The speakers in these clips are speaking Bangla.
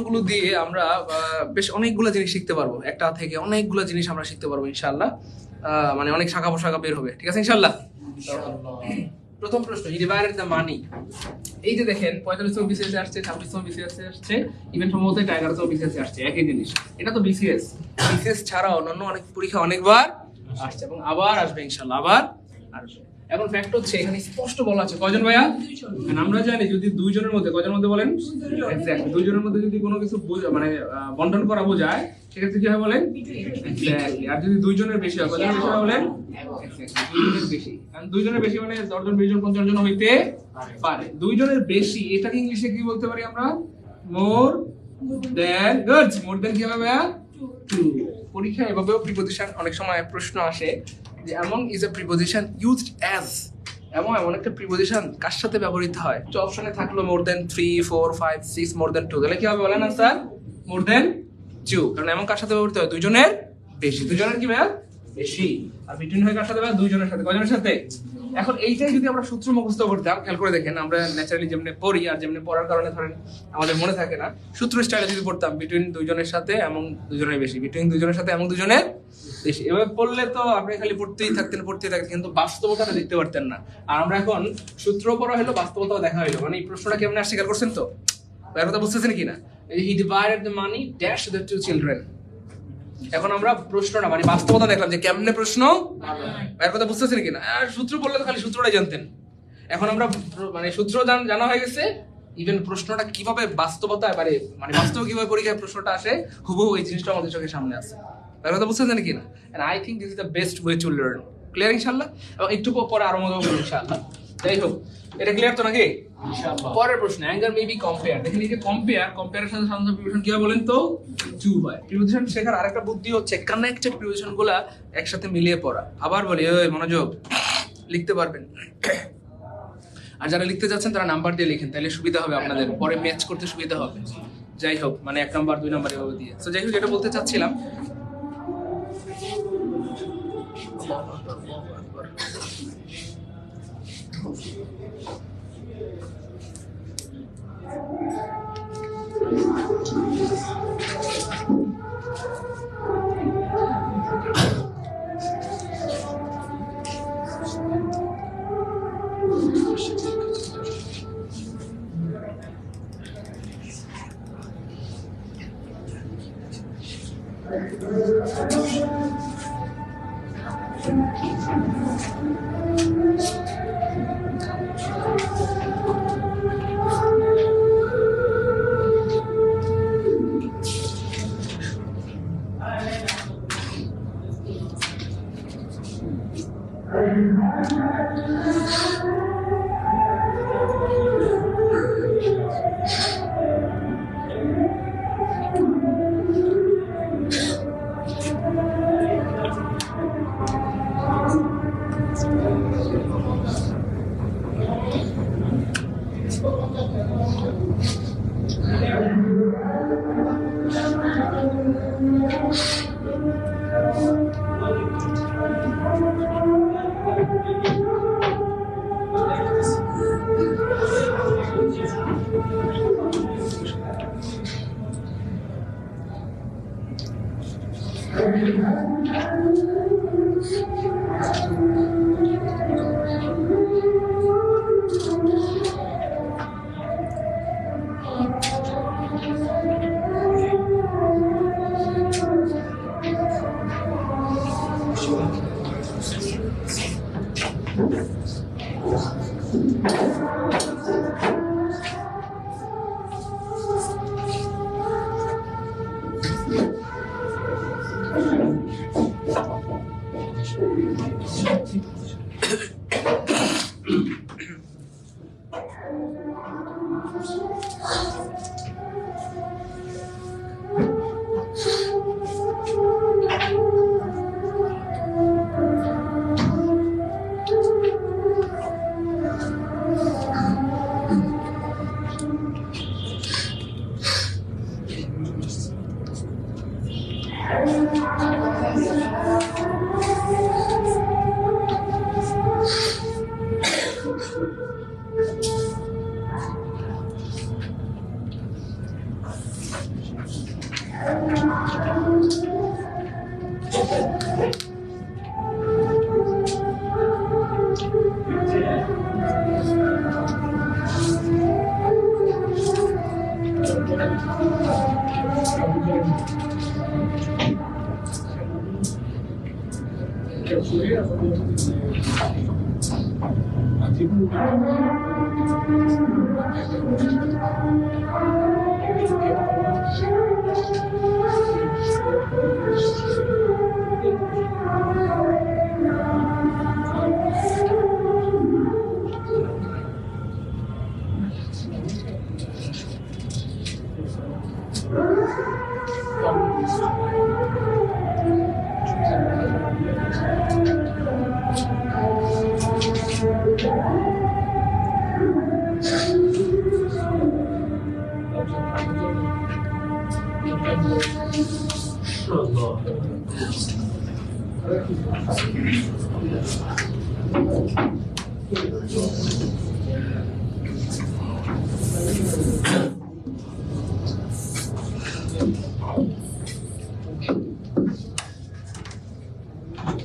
গুলো দিয়ে আমরা বেশ অনেকগুলো জিনিস শিখতে পারবো, একটা থেকে অনেকগুলো জিনিস আমরা শিখতে পারবো ইনশাআল্লাহ। মানে অনেক শাখা পোশাখা বের হবে, ঠিক আছে ইনশাআল্লাহ। প্রথম প্রশ্ন, হি ডিভাইডেড দ্য মানি। এই যে দেখেন 45তম বিসিএস আসছে, 26তম বিসিএস আসছে, ইভেন সম্ভবত 11তম বিসিএস আসছে, একই জিনিস। এটা তো বিসিএস, বিসিএস ছাড়া অন্যান্য অনেক পরীক্ষা অনেকবার আসছে এবং আবার আসবে ইনশাআল্লাহ, আবার আসবে। এখন ফ্যাক্ট হচ্ছে এখানে স্পষ্ট বলা আছে কয়জন ভাইয়া? আমরা জানি যদি দুইজনের মধ্যে, কয়জনের মধ্যে বলেন? এক্স্যাক্টলি, দুইজনের মধ্যে যদি কোনো কিছু মানে বন্টন করা বোঝায় সেক্ষেত্রে কি হয় বলেন? এক্স্যাক্টলি। আর যদি দুইজনের বেশি হয়, কয়জনের বেশি হয় বলেন? দুইজনের বেশি। কারণ দুইজনের বেশি মানে 10 জন 20 জন 50 জন হইতে পারে। দুইজনের বেশি এটাকে ইংলিশে কি বলতে পারি আমরা? মোর দেন। গুড, মোর দেন কি হবে ভাইয়া? টু। পরীক্ষায় এভাবেও প্রিপোজিশন অনেক সময় প্রশ্ন আসে যে এমন is a preposition used as, এমন একটা প্রিপোজিশন কার সাথে ব্যবহৃত হয়। তো অপশনে থাকলো মোর দেন 3 4 5 6 মোর দেন 2, তাহলে কি হবে বলেন আনসার? মোর দেন 2। কারণ এমন কার সাথে ব্যবহৃত হয়? দুইজনের বেশি। দুইজনের কি ভাইয়া? বেশি। আর বিটুইন হয় কার সাথে ভাইয়া? দুইজনের সাথে। কয়জনের সাথে? এখন এইটাই যদি আমরা সূত্র মুখস্থ করতাম, খেয়াল করে দেখেন আমরা ন্যাচারালি যেমনি পড়ি আর যেমনি পড়ার কারণে ধরেন আমাদের মনে থাকে না, সূত্র স্টাইলে যদি পড়তাম বিটুইন দুইজনের সাথে এমন দুজনের বেশি, বিটুইন দুইজনের সাথে এমন দুজনের বেশি, এভাবে পড়লে তো আপনি খালি পড়তেই থাকতেন কিন্তু বাস্তবতাটা দেখতে পারতেন না। আর আমরা এখন সূত্র পড়া হলো, বাস্তবতাও দেখা হলো। মানে এই প্রশ্নটা কেমন আসছে খেয়াল করছেন তো? এর কথা বুঝতেছেন কিনা? He divided the money dash the two children. এখন আমরা প্রশ্নটা মানে বাস্তবতা দেখলাম যে কেমনে প্রশ্ন, এর কথা বুঝতেছেন কিনা? আর সূত্র পড়লে তো খালি সূত্রটাই জানতেন। এখন আমরা মানে সূত্র জানা হয়ে গেছে, ইভেন প্রশ্নটা কিভাবে বাস্তবতা মানে বাস্তব কিভাবে পরীক্ষায় প্রশ্নটা আসে হুবহু এই জিনিসটা আমাদের চোখের সামনে আছে। এর কথা বুঝতেছেন কিনা? And I think this is the best way to learn. Clear ইনশাআল্লাহ? এবং একটু পরে আরো মজা হবে ইনশাআল্লাহ। যাই হোক, এটা ক্লিয়ার তো নাকি? ইনশাআল্লাহ। পরের প্রশ্ন, অ্যাঙ্গার মে বি কম্পেয়ার। দেখেন এই যে কম্পেয়ারের সাথে সাধারণ প্রিপোজিশন কি বলেন তো? টু হয়। প্রিপোজিশন শেখার আরেকটা বুদ্ধি হচ্ছে কানেক্টেড প্রিপোজিশনগুলো একসাথে মিলিয়ে পড়া। আবার বলি, ওই মনোযোগ, লিখতে পারবেন। আর যারা লিখতে যাচ্ছেন তারা নাম্বার দিয়ে লিখেন, তাহলে সুবিধা হবে আপনাদের, পরে ম্যাচ করতে সুবিধা হবে। যাই হোক, মানে 1 নাম্বার 2 নাম্বার এভাবে দিয়ে। তো যাই হোক, যেটা বলতে চাচ্ছিলাম,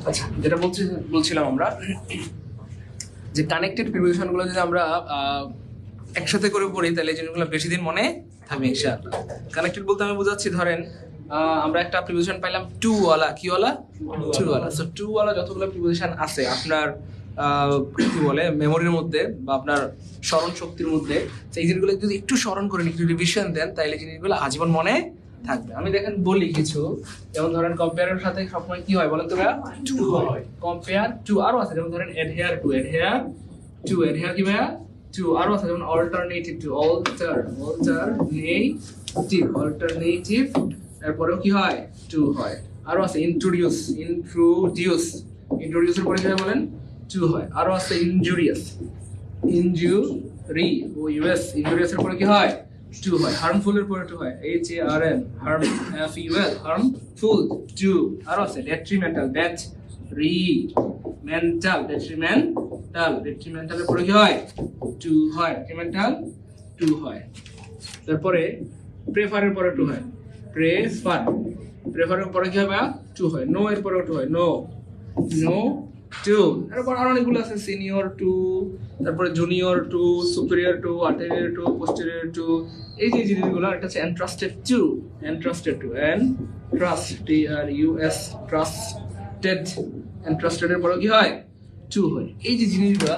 আচ্ছা, যেটা বলছিলাম আমরা যে কানেক্টেড প্রিপোজিশন গুলো যদি আমরা একসাথে করে পড়ি তাহলে জিনিসগুলো বেশি দিন মনে থাকবে ইনশাআল্লাহ। কানেক্টেড বলতে আমি বোঝাচ্ছি, ধরেন আমরা একটা প্রিপোজিশন পাইলাম টু ওয়ালা, কি ওয়ালা? টু ওয়ালা। সো টু ওয়ালা যতগুলো প্রিপোজিশন আছে আপনার কি বলে মেমোরির মধ্যে বা আপনার স্মরণ শক্তির মধ্যে, সেই জিনিসগুলো যদি একটু স্মরণ করেন, একটু রিভিশন দেন, তাহলে জিনিসগুলো আজীবন মনে থাকবে। আমি দেখেন বলি কিছু, যেমন ধরেন কম্পেয়ারের সাথে সবসময় কি হয় বলেন তো ভাইয়া? টু হয়। কম্পেয়ার টু, আরো আছে যেমন ধরেন adhere to, adhere two, adhere কি ভাইয়া? টু। আরো আছে যেমন অল্টারনেটিভ টু, অল্টারনেটিভ, অল্টারনেটিভ এরপরেও কি হয়? টু হয়। আরো আছে ইন্ট্রোডিউস, ইন্ট্রোডিউস, ইন্ট্রোডিউসের পরে কি হয় বলেন? টু হয়। আরো আছে ইনজুরিয়াস, ইনজুরি ও ইউএস, ইনজুরিয়াসের পরে কি হয়? টু হয়। হার্মফুল এর পরে টু হয়, HARM, harm, FUL, harmful, two. আরো আছে ডেট্রিমেন্টাল, ডেট্রিমেন্টাল, ডেট্রিমেন্টাল, ডেট্রিমেন্টালের পরে কি হয়? টু হয়। ডেট্রিমেন্টাল টু হয়। তারপরে প্রেফারের পরে টু হয়, প্রেফার, প্রেফারের পরে কি হবে? টু হয়। নো এর পরে টু হয়, নো, নো টু। এরপর আরো অনেকগুলো আছে, সিনিয়র টু, তারপরে junior to, superior to, ulterior to, posterior to. এই যে জিনিসগুলো, একটা হচ্ছে entrusted to, entrusted to, TRUS, trusted, entrusted এর পরে কি হয়? টু হয়। এই যে জিনিসগুলো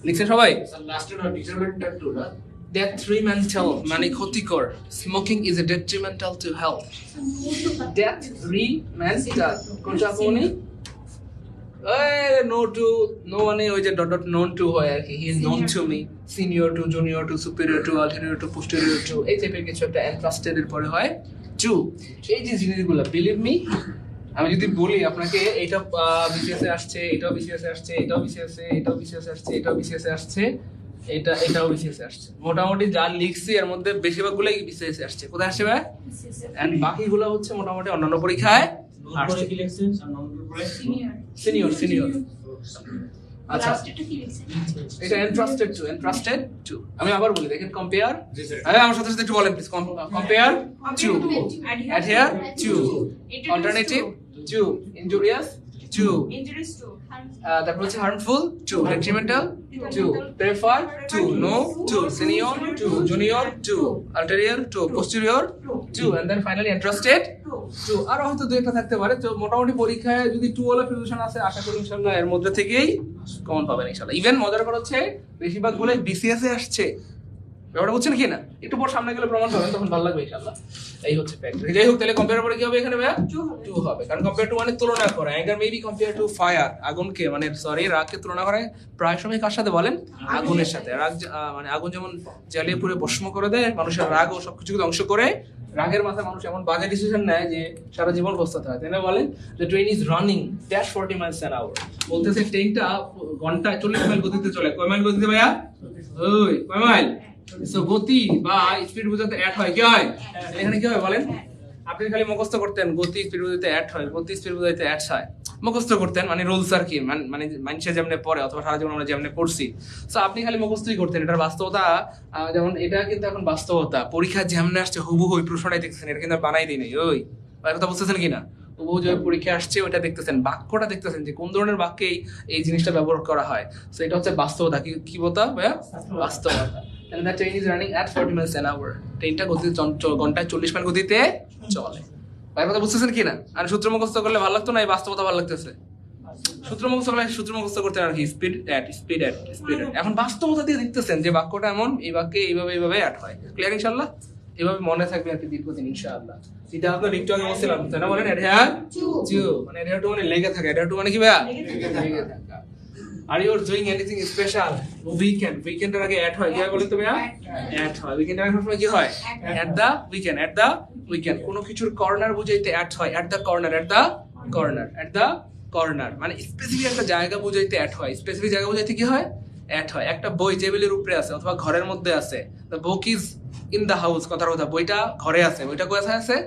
লিখছে সবাই, লাস্টের ডিটারমিনেন্ট টু না, detrimental মানে ক্ষতিকর, smoking is a detrimental to health, detrimental কোনটা কোনি? নো টু, নো মানে ওই যে ডট ডট নোন টু হয় আর কি, he is known to me, senior to, junior to, superior to, ulterior to, posterior to, এই টাইপের কিছু একটা এন্ট্রাস্টেড এর পরে হয় টু। এই যে জিনিসগুলো বিলিভ মি, আমি যদি বলি আপনাকে এইটা বিসিএস এ আসছে, এটাও বিসিএস এ আসছে, এটাও বিসিএস এ, এটাও বিসিএস এ আসছে, এটাও বিসিএস এ আসছে, এটাও বিসিএস এ আসছে, মোটামুটি যা লিখছি এর মধ্যে বেশিরভাগগুলোই বিসিএস এ আসছে। কোথায় আসছে ভাই? এন্ড বাকিগুলো হচ্ছে মোটামুটি অন্যান্য পরীক্ষায় আসছে। কি লিখছেন? Senior, senior. আচ্ছা, এটা এন্ট্রাস্টেড টু, এন্ট্রাস্টেড টু। আমি আবার বলি, দেখেন কম্পেয়ার, আমার সাথে সাথে একটু বলেন please. Compare to, adhere to, alternative to, injurious to, তারপর হচ্ছে harmful to, detrimental to, prefer to, no to, senior to, junior to, ulterior to, posterior to, and then finally entrusted to. আরো হয়তো দুই একটা থাকতে পারে। তো মোটামুটি পরীক্ষায় যদি টু ওয়ালা প্রিপারেশন আছে, আশা করি ইনশাআল্লাহ এর মধ্যে থেকেই কমন পাবেন ইনশাআল্লাহ। ইভেন মজার কথা হচ্ছে বেশিরভাগ গুলো বিসিএস এ আসছে, ব্যাপারটা বুঝছেন কি না? একটু পর সামনে গেলে প্রমাণ পাবেন, তখন ভালো লাগবে ইনশাআল্লাহ। এই হচ্ছে ফ্যাক্ট। যাই হোক, তাহলে কম্পেয়ার পরে কি হবে এখানে ভাইয়া? টু হবে, কারণ কম্পেয়ার টু মানে তুলনা করা। Anger maybe compare to fire, আগুনকে মানে সরি রাগকে তুলনা করে প্রায় সময় কার সাথে বলেন? আগুনের সাথে। রাগ মানে আগুন যেমন জ্বালিয়ে পুরো ভস্ম করে দেয়, মানুষের রাগ ও সবকিছুকে ধ্বংস করে, রাগের মাথায় মানুষ এমন বাজে ডিসিশন নেয় যে সারা জীবন পস্তাতে হয়, তাই না? বলেন the train is running dash 40 miles an hour, বলতেছে ট্রেনটা ঘন্টায় 40 মাইল গতিতে চলে। কয় মাইল গতিতে ভাইয়া? ওই কয় মাইল? সো গতি বা স্পিড বোঝাতে অ্যাড হয়, কি হয় এখানে? কি হয় বলেন? আপনি খালি মুখস্থ করতেন গতি স্পিড বোঝাতে অ্যাড হয়, গতি স্পিড বোঝাতে অ্যাড হয়। মুখস্থ করতেন, মানে রুলস আর কি, মানে মানুষে যেমনি পড়ে অথবা সারা জীবন আমরা যেমনি পড়ছি, তো আপনি খালি মুখস্থই করতেন। এটার বাস্তবতা যেমন এটা কিন্তু এখন বাস্তবতা, পরীক্ষা যেমনি আসছে হুবহু ওই প্রশ্নটাই দেখতেছেন, এটা কিন্তু বানাই দিই নাই। ওই কথা বুঝতেছেন কিনা? হুবহু যে পরীক্ষা আসছে ওইটা দেখতেছেন, বাক্যটা দেখতেছেন যে কোন ধরনের বাক্যে এই জিনিসটা ব্যবহার করা হয়। তো এটা হচ্ছে বাস্তবতা। কি বলতে ভাইয়া? বাস্তবতা। And the train is running at 40 miles an hour. ট্রেনটা ঘন্টায় 40 মাইল গতিতে চলে। ভাই কথা বুঝতেছেন কিনা? আর সূত্র মুখস্থ করলে ভালো লাগতো না, এই বাস্তবতা ভালো লাগতেছে? সূত্র মুখস্থ করতে আর কি, স্পিড অ্যাট। এখন বাস্তবতা দিয়ে দেখতেছেন যে বাক্যটা এমন, এই বাক্যে এইভাবে অ্যাড হয়। ক্লিয়ার ইনশাআল্লাহ? এভাবে মনে থাকবে আর কি দীর্ঘদিন ইনশাআল্লাহ। এটা আপনার একটু আগে বলছিলাম তাই না? বলেন adhere to, মানে adhere to মানে লেগে থাকে। adhere to মানে কি ভাইয়া? লেগে থাকা। Are you doing anything special? Weekend এর আগে অ্যাড হয়, কি হয় বলেন তো ভাইয়া? অ্যাড হয়। weekend এর আগে সবসময় কি হয়? at the weekend। কোনো কিছুর কর্নার বুঝাইতে অ্যাড হয়, at the corner, মানে স্পেসিফিক একটা জায়গা বুঝাইতে অ্যাড হয়। স্পেসিফিক জায়গা বুঝাইতে কি হয়? অ্যাড হয়। একটা বই টেবিলের উপরে আছে অথবা ঘরের মধ্যে আছে, the book is in the house, কথার কথা, বইটা ঘরে আছে। বইটা কোথায় আছে?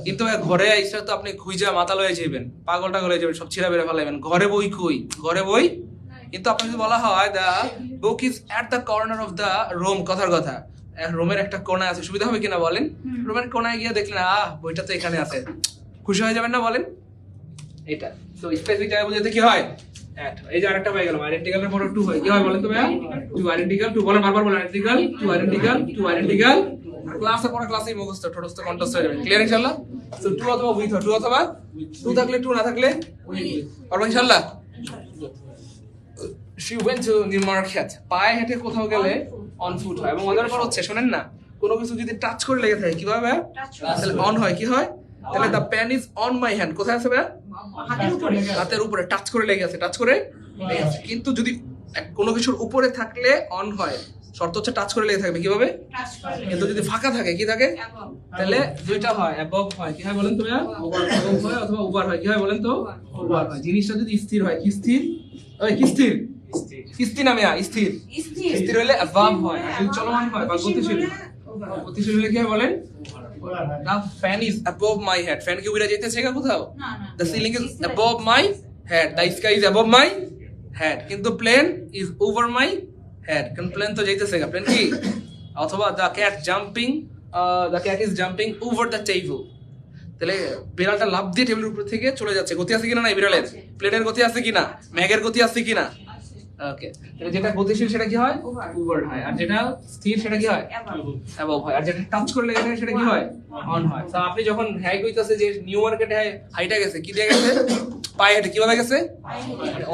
কিন্তু ঘরে আইসা তো আপনি খুঁজা মাথা লয়ে যাবেন, পাগলটা করে যাবেন, সব ছিঁড়া বেড়ে ফেলাইবেন। ঘরে বই কই? ঘরে বই। কিন্তু আপনি যদি বলা হয় the book is at the corner of the room, কথার কথা, রুমের একটা কোণায় আছে, সুবিধা হবে কিনা বলেন? রুমের কোণায় গিয়ে দেখলেন বইটা তো এখানে আছে, খুশি হয়ে যাবেন না বলেন? এটা তো স্পেসিফিক জায়গা বুঝাতে কি হয়? অ্যাড। এই যে আরেকটা পাই গেলাম, আইডেন্টিক্যালের পরে টু হয়, কি হয় বলেন তো ভাইয়া? টু আইডেন্টিক্যাল, টু বলেন, বারবার বলেন, আইডেন্টিক্যাল। ক্লাসে মুখস্থ ঠোঁটস্থ কন্টস্থ হয়ে যাবে। ক্লিয়ার ইনশাআল্লাহ? সো টু অথবা উইথ, টু থাকলে টু, না থাকলে পারবো ইনশাআল্লাহ। She went to New Market. পায়ে হেঁটে কোথাও গেলে অন ফুট হয়। এবং মজার ব্যাপার হচ্ছে, শোনেন না, কোনো কিছু যদি টাচ করে লেগে থাকে কিভাবে? তাহলে অন হয়। কি হয়? তাহলে the pen is on my hand, কোথায় আছে ভাইয়া? হাতের উপরে টাচ করে লেগে আছে, কিন্তু যদি কোনো কিছুর উপরে থাকলে অন হয়, শর্ত হচ্ছে টাচ করে লেগে থাকবে। কিভাবে? কিন্তু যদি ফাঁকা থাকে, কি থাকে? তাহলে দুইটা হয়, above হয়। কি হয় বলেন তো ভাইয়া? above হয় অথবা over হয়। কি হয় বলেন তো? over হয়। জিনিসটা যদি স্থির হয়, কি স্থির? কি স্থির? স্থির না মিয়া, স্থির হলে above হয়। আর যদি চলমান হয় বা গতিশীল হলে কি হয় বলেন? The fan is above my head. Fan কি উড়ে যাইতেছে কোথাও? The ceiling is above my head. The sky is above my head. কিন্তু plane is over my head. কারণ প্লেন তো যাইতেছে, প্লেন কি? অথবা the cat is jumping over the table. তাহলে বিড়ালটা লাফ দিয়ে টেবিলের উপর থেকে চলে যাচ্ছে। গতি আছে কিনা? না বিড়ালের। প্লেনের গতি আছে কিনা? ম্যাগের গতি আছে কিনা? ওকে। তাহলে যেটা গতিশীল সেটা কি হয়? ওভার হয়। আর যেটা স্থির সেটা কি হয়? অ্যাবভ হয়। আর যেটা টাচ করে লেগে থাকে সেটা কি হয়? অন হয়। তো আপনি যখন হ্যাঁ কইতাছে যে নিউ মার্কেটে হাইটা গেছে, কি দিয়ে গেছে? পায়ে হেঁটে। কিভাবে গেছে?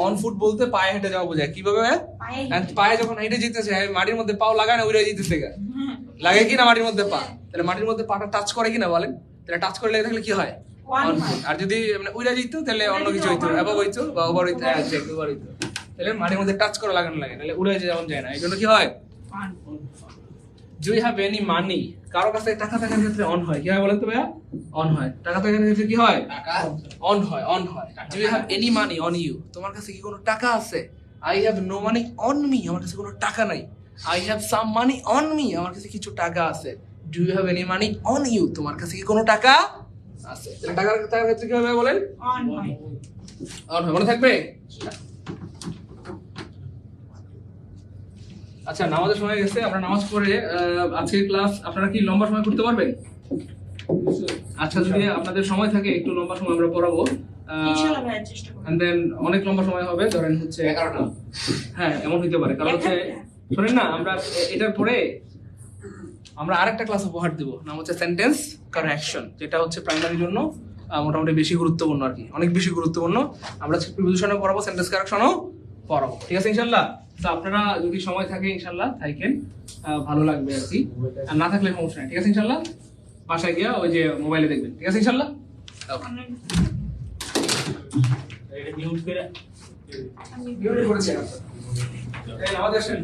অন ফুট বলতে পায়ে হেঁটে যাওয়া বোঝায়। কিভাবে? পায়ে যখন হেঁটে যেতেছে, মাটির মধ্যে পাও লাগায় না, উড়ে যেতেছে। লাগে কি না মাটির মধ্যে পা? তাহলে মাটির মধ্যে পাটা টাচ করে কিনা বলেন? তাহলে টাচ করে লেগে থাকলে কি হয়? On foot. আর যদি উড়ে যেত তাহলে অন্য কিছু হইতো, অ্যাবভ হইতো বা ওভার হইতো, ওভার হইতো। তাহলে মাটির মধ্যে টাচ করে লাগানো লাগে, তাহলে উড়ে যেমন যায় না। এই জন্য কি হয়? Do you have any money? কারো কাছে টাকা থাকার ক্ষেত্রে অন হয়। কি হয় বলেন তো ভাইয়া? অন হয়। টাকা থাকার ক্ষেত্রে কি হয়? অন হয়। Do you have any money on you? তোমার কাছে কি কোনো টাকা আছে? I have no money on me. আমার কাছে কোনো টাকা নাই। I have some money on me. আমার কাছে কিছু টাকা আছে। Do you have any money on you? তোমার কাছে কি কোনো টাকা আছে? টাকার ক্ষেত্রে কি হবে বলেন? অন হয়। মনে থাকবে? আচ্ছা, নামাজের সময় গেছে, আমরা নামাজ পড়ে আজকের ক্লাস আপনারা কি লম্বা সময় করতে পারবেন? আচ্ছা, যদি আপনাদের সময় থাকে একটু লম্বা সময় আমরা পড়াবো। and then অনেক লম্বা সময় হবে, ধরেন হচ্ছে 11টা। হ্যাঁ, এমন হইতে পারে। কারণ হচ্ছে শোনেন না, আমরা এটার পরে আমরা আরেকটা ক্লাস উপহার দেব, নাম হচ্ছে সেন্টেন্স কারেকশন, যেটা হচ্ছে প্রাইমারির জন্য মোটামুটি বেশি গুরুত্বপূর্ণ আর কি, অনেক বেশি গুরুত্বপূর্ণ। আমরা প্রিপোজিশনও পড়াবো, সেন্টেন্স কারেকশনও পড়াবো। ঠিক আছে ইনশাআল্লাহ? তো আপনারা যদি সময় থাকে ইনশাআল্লাহ থাকেন, ভালো লাগবে আর কি। আর না থাকলে সমস্যা নেই। ঠিক আছে ইনশাআল্লাহ? বাসায় গিয়ে ওই যে মোবাইলে দেখবেন। ঠিক আছে ইনশাআল্লাহ? এটা মিউট করে করেছি। এই নামাজ আসেন।